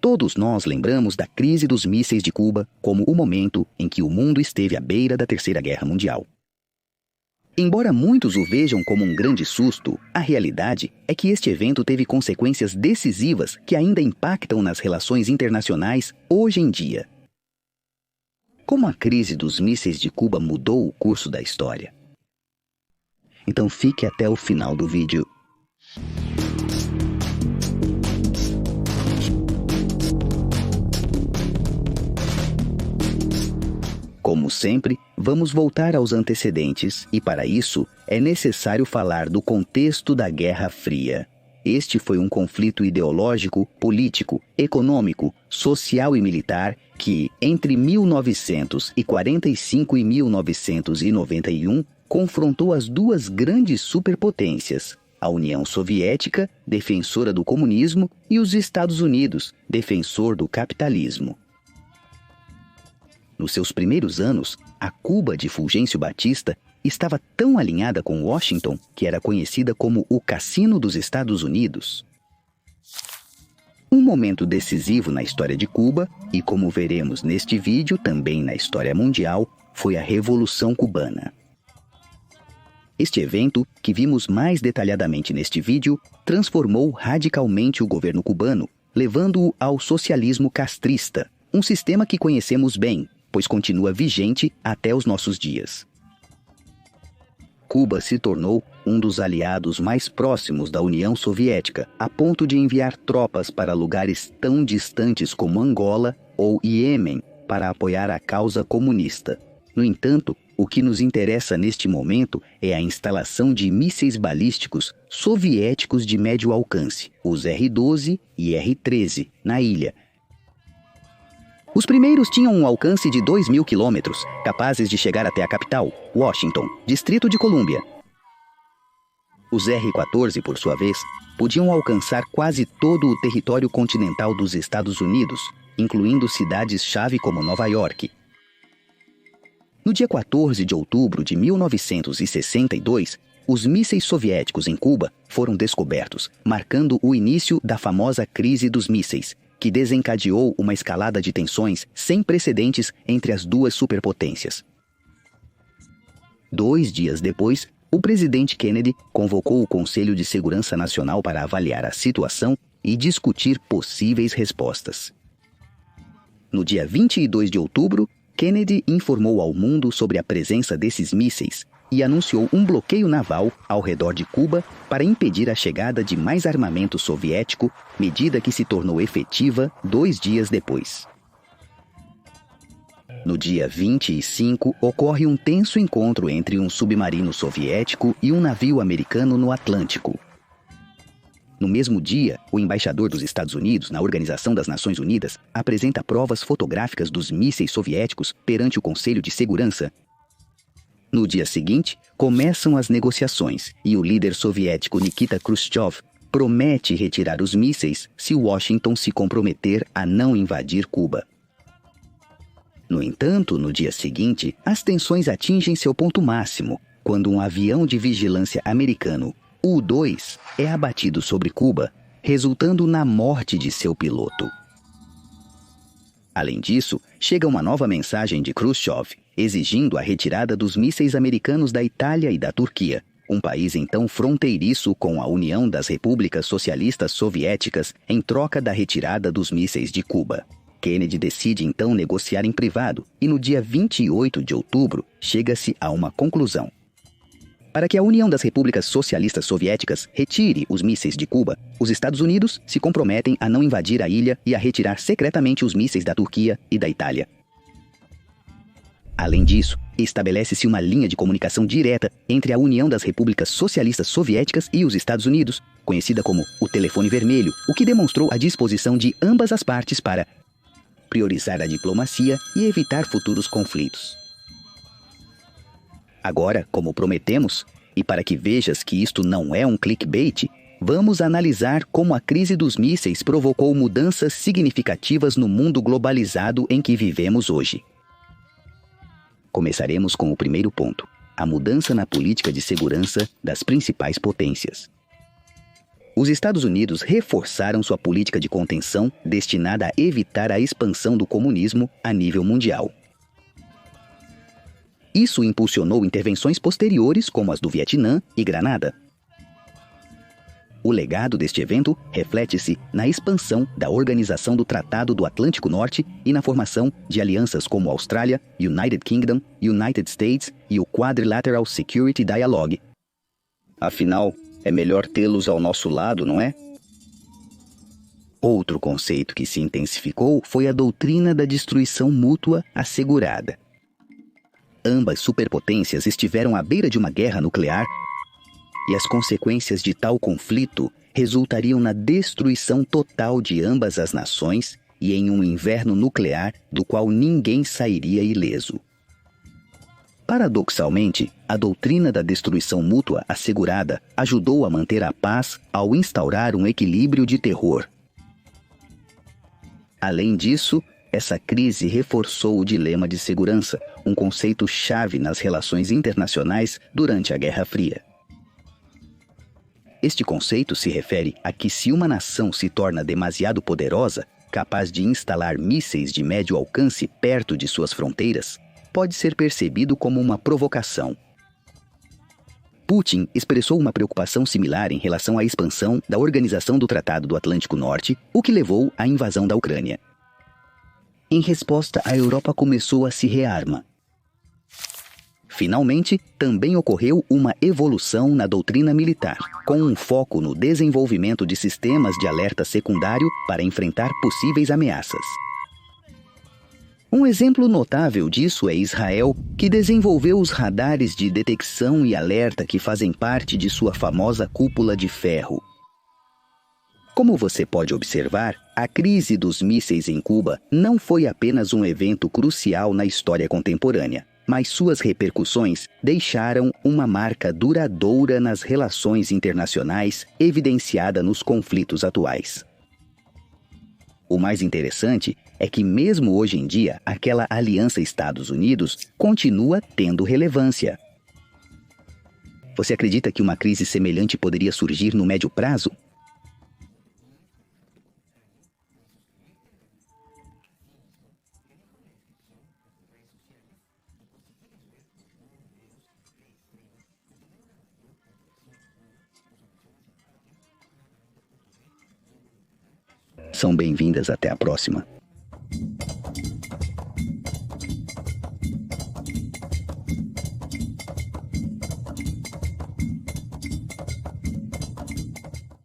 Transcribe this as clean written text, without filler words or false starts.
Todos nós lembramos da crise dos mísseis de Cuba como o momento em que o mundo esteve à beira da Terceira Guerra Mundial. Embora muitos o vejam como um grande susto, a realidade é que este evento teve consequências decisivas que ainda impactam nas relações internacionais hoje em dia. Como a crise dos mísseis de Cuba mudou o curso da história? Então fique até o final do vídeo. Como sempre, vamos voltar aos antecedentes e, para isso, é necessário falar do contexto da Guerra Fria. Este foi um conflito ideológico, político, econômico, social e militar que, entre 1945 e 1991, confrontou as duas grandes superpotências, a União Soviética, defensora do comunismo, e os Estados Unidos, defensor do capitalismo. Nos seus primeiros anos, a Cuba de Fulgêncio Batista estava tão alinhada com Washington que era conhecida como o Cassino dos Estados Unidos. Um momento decisivo na história de Cuba, e como veremos neste vídeo também na história mundial, foi a Revolução Cubana. Este evento, que vimos mais detalhadamente neste vídeo, transformou radicalmente o governo cubano, levando-o ao socialismo castrista, um sistema que conhecemos bem, pois continua vigente até os nossos dias. Cuba se tornou um dos aliados mais próximos da União Soviética, a ponto de enviar tropas para lugares tão distantes como Angola ou Iêmen para apoiar a causa comunista. No entanto, o que nos interessa neste momento é a instalação de mísseis balísticos soviéticos de médio alcance, os R-12 e R-13, na ilha. Os primeiros tinham um alcance de 2.000 quilômetros, capazes de chegar até a capital, Washington, Distrito de Colômbia. Os R-14, por sua vez, podiam alcançar quase todo o território continental dos Estados Unidos, incluindo cidades-chave como Nova York. No dia 14 de outubro de 1962, os mísseis soviéticos em Cuba foram descobertos, marcando o início da famosa crise dos mísseis, que desencadeou uma escalada de tensões sem precedentes entre as duas superpotências. 2 dias depois, o presidente Kennedy convocou o Conselho de Segurança Nacional para avaliar a situação e discutir possíveis respostas. No dia 22 de outubro, Kennedy informou ao mundo sobre a presença desses mísseis e anunciou um bloqueio naval ao redor de Cuba para impedir a chegada de mais armamento soviético, medida que se tornou efetiva 2 dias depois. No dia 25, ocorre um tenso encontro entre um submarino soviético e um navio americano no Atlântico. No mesmo dia, o embaixador dos Estados Unidos na Organização das Nações Unidas apresenta provas fotográficas dos mísseis soviéticos perante o Conselho de Segurança. No dia seguinte, começam as negociações e o líder soviético Nikita Khrushchev promete retirar os mísseis se Washington se comprometer a não invadir Cuba. No entanto, no dia seguinte, as tensões atingem seu ponto máximo, quando um avião de vigilância americano, U-2, é abatido sobre Cuba, resultando na morte de seu piloto. Além disso, chega uma nova mensagem de Khrushchev, exigindo a retirada dos mísseis americanos da Itália e da Turquia, um país então fronteiriço com a União das Repúblicas Socialistas Soviéticas em troca da retirada dos mísseis de Cuba. Kennedy decide então negociar em privado e no dia 28 de outubro chega-se a uma conclusão. Para que a União das Repúblicas Socialistas Soviéticas retire os mísseis de Cuba, os Estados Unidos se comprometem a não invadir a ilha e a retirar secretamente os mísseis da Turquia e da Itália. Além disso, estabelece-se uma linha de comunicação direta entre a União das Repúblicas Socialistas Soviéticas e os Estados Unidos, conhecida como o telefone vermelho, o que demonstrou a disposição de ambas as partes para priorizar a diplomacia e evitar futuros conflitos. Agora, como prometemos, e para que vejas que isto não é um clickbait, vamos analisar como a crise dos mísseis provocou mudanças significativas no mundo globalizado em que vivemos hoje. Começaremos com o primeiro ponto, a mudança na política de segurança das principais potências. Os Estados Unidos reforçaram sua política de contenção destinada a evitar a expansão do comunismo a nível mundial. Isso impulsionou intervenções posteriores como as do Vietnã e Granada. O legado deste evento reflete-se na expansão da Organização do Tratado do Atlântico Norte e na formação de alianças como Austrália, United Kingdom, United States e o Quadrilateral Security Dialogue. Afinal, é melhor tê-los ao nosso lado, não é? Outro conceito que se intensificou foi a doutrina da destruição mútua assegurada. Ambas superpotências estiveram à beira de uma guerra nuclear e as consequências de tal conflito resultariam na destruição total de ambas as nações e em um inverno nuclear do qual ninguém sairia ileso. Paradoxalmente, a doutrina da destruição mútua assegurada ajudou a manter a paz ao instaurar um equilíbrio de terror. Além disso, essa crise reforçou o dilema de segurança, um conceito-chave nas relações internacionais durante a Guerra Fria. Este conceito se refere a que se uma nação se torna demasiado poderosa, capaz de instalar mísseis de médio alcance perto de suas fronteiras, pode ser percebido como uma provocação. Putin expressou uma preocupação similar em relação à expansão da Organização do Tratado do Atlântico Norte, o que levou à invasão da Ucrânia. Em resposta, a Europa começou a se rearmar. Finalmente, também ocorreu uma evolução na doutrina militar, com um foco no desenvolvimento de sistemas de alerta secundário para enfrentar possíveis ameaças. Um exemplo notável disso é Israel, que desenvolveu os radares de detecção e alerta que fazem parte de sua famosa cúpula de ferro. Como você pode observar, a crise dos mísseis em Cuba não foi apenas um evento crucial na história contemporânea, mas suas repercussões deixaram uma marca duradoura nas relações internacionais evidenciada nos conflitos atuais. O mais interessante é que mesmo hoje em dia, aquela aliança Estados Unidos continua tendo relevância. Você acredita que uma crise semelhante poderia surgir no médio prazo? São bem-vindas, até a próxima.